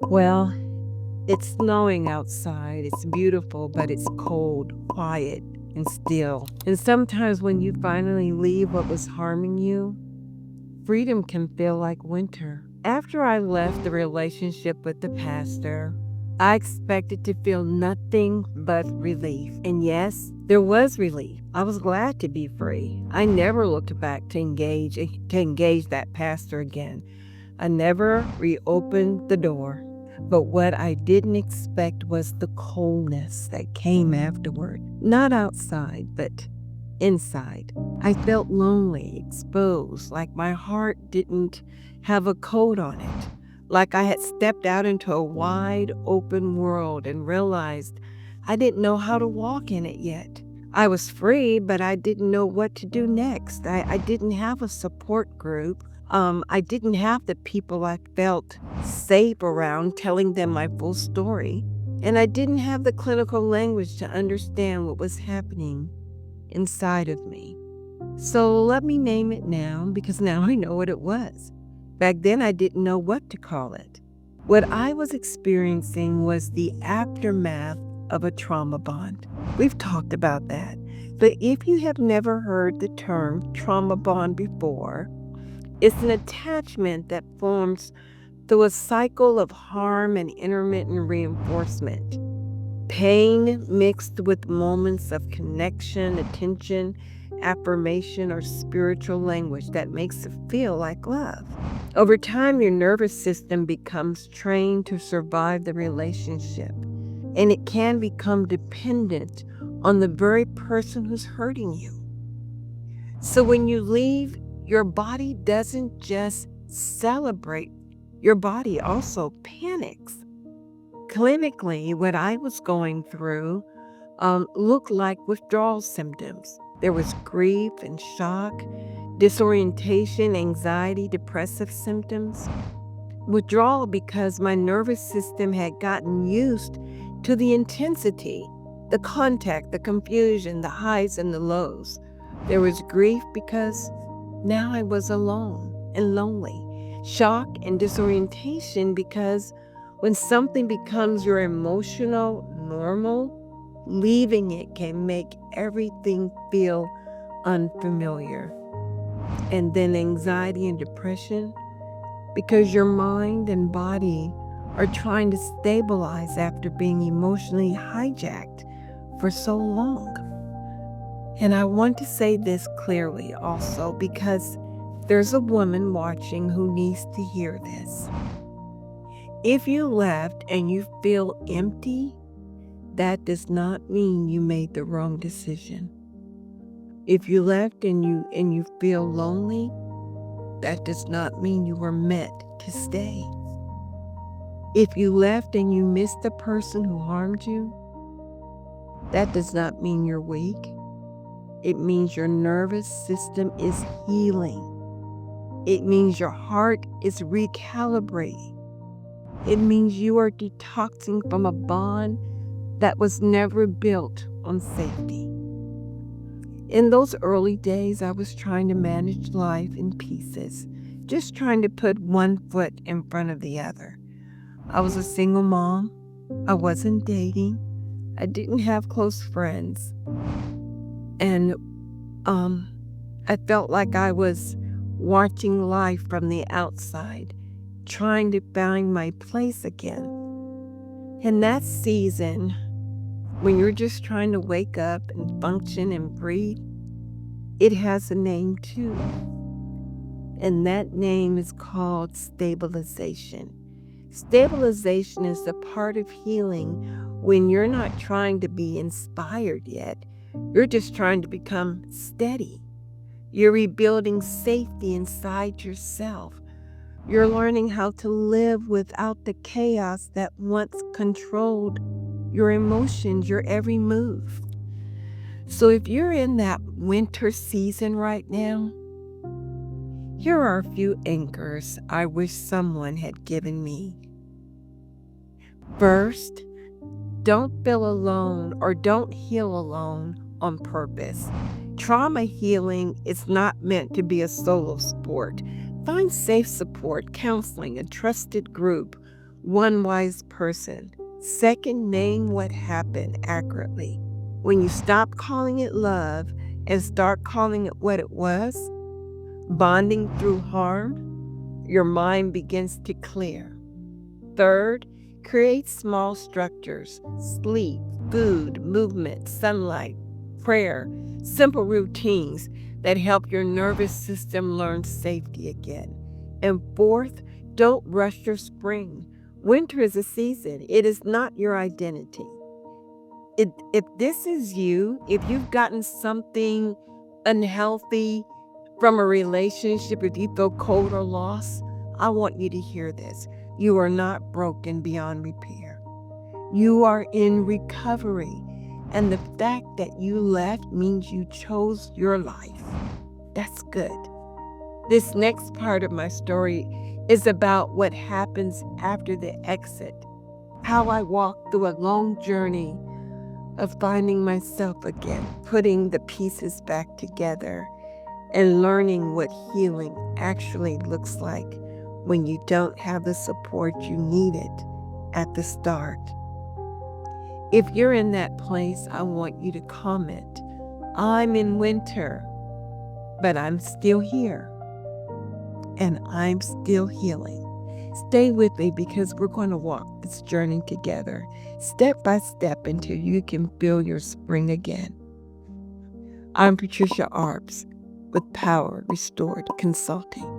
Well, it's snowing outside. It's beautiful, but it's cold, quiet, and still. And sometimes when you finally leave what was harming you, freedom can feel like winter. After I left the relationship with the pastor, I expected to feel nothing but relief. And yes, there was relief. I was glad to be free. I never looked back to engage that pastor again. I never reopened the door. But what I didn't expect was the coldness that came afterward. Not outside, but inside. I felt lonely, exposed, like my heart didn't have a coat on it. Like I had stepped out into a wide open world and realized I didn't know how to walk in it yet. I was free, but I didn't know what to do next. I didn't have a support group. I didn't have the people I felt safe around telling them my full story. And I didn't have the clinical language to understand what was happening inside of me. So let me name it now because now I know what it was. Back then, I didn't know what to call it. What I was experiencing was the aftermath of a trauma bond. We've talked about that. But if you have never heard the term trauma bond before, it's an attachment that forms through a cycle of harm and intermittent reinforcement. Pain mixed with moments of connection, attention, affirmation, or spiritual language that makes it feel like love. Over time, your nervous system becomes trained to survive the relationship, and it can become dependent on the very person who's hurting you. So when you leave, your body doesn't just celebrate, your body also panics. Clinically, what I was going through looked like withdrawal symptoms. There was grief and shock, disorientation, anxiety, depressive symptoms. Withdrawal because my nervous system had gotten used to the intensity, the contact, the confusion, the highs and the lows. There was grief because now I was alone and lonely. Shock and disorientation because when something becomes your emotional normal, leaving it can make everything feel unfamiliar. And then anxiety and depression because your mind and body are trying to stabilize after being emotionally hijacked for so long. And I want to say this clearly also because there's a woman watching who needs to hear this. If you left and you feel empty, that does not mean you made the wrong decision. If you left and you feel lonely, that does not mean you were meant to stay. If you left and you missed the person who harmed you, that does not mean you're weak. It means your nervous system is healing. It means your heart is recalibrating. It means you are detoxing from a bond that was never built on safety. In those early days, I was trying to manage life in pieces, just trying to put one foot in front of the other. I was a single mom. I wasn't dating. I didn't have close friends. And I felt like I was watching life from the outside, trying to find my place again. In that season, when you're just trying to wake up and function and breathe, it has a name too. And that name is called stabilization. Stabilization is the part of healing when you're not trying to be inspired yet. You're just trying to become steady. You're rebuilding safety inside yourself. You're learning how to live without the chaos that once controlled your emotions, your every move. So if you're in that winter season right now, here are a few anchors I wish someone had given me. First, don't feel alone or don't heal alone on purpose. Trauma healing is not meant to be a solo sport. Find safe support, counseling, a trusted group One wise person. Second, name what happened accurately. When you stop calling it love and start calling it what it was, bonding through harm, your mind begins to clear. Third, create small structures: sleep, food, movement, sunlight, prayer, simple routines that help your nervous system learn safety again. And fourth, don't rush your spring. Winter is a season, it is not your identity. If this is you, if you've gotten something unhealthy from a relationship, if you feel cold or lost, I want you to hear this. You are not broken beyond repair. You are in recovery. And the fact that you left means you chose your life. That's good. This next part of my story is about what happens after the exit, how I walked through a long journey of finding myself again, putting the pieces back together, and learning what healing actually looks like when you don't have the support you needed at the start. If you're in that place, I want you to comment. I'm in winter, but I'm still here, and I'm still healing. Stay with me because we're going to walk this journey together, step by step, until you can feel your spring again. I'm Patricia Arbs with Power Restored Consulting.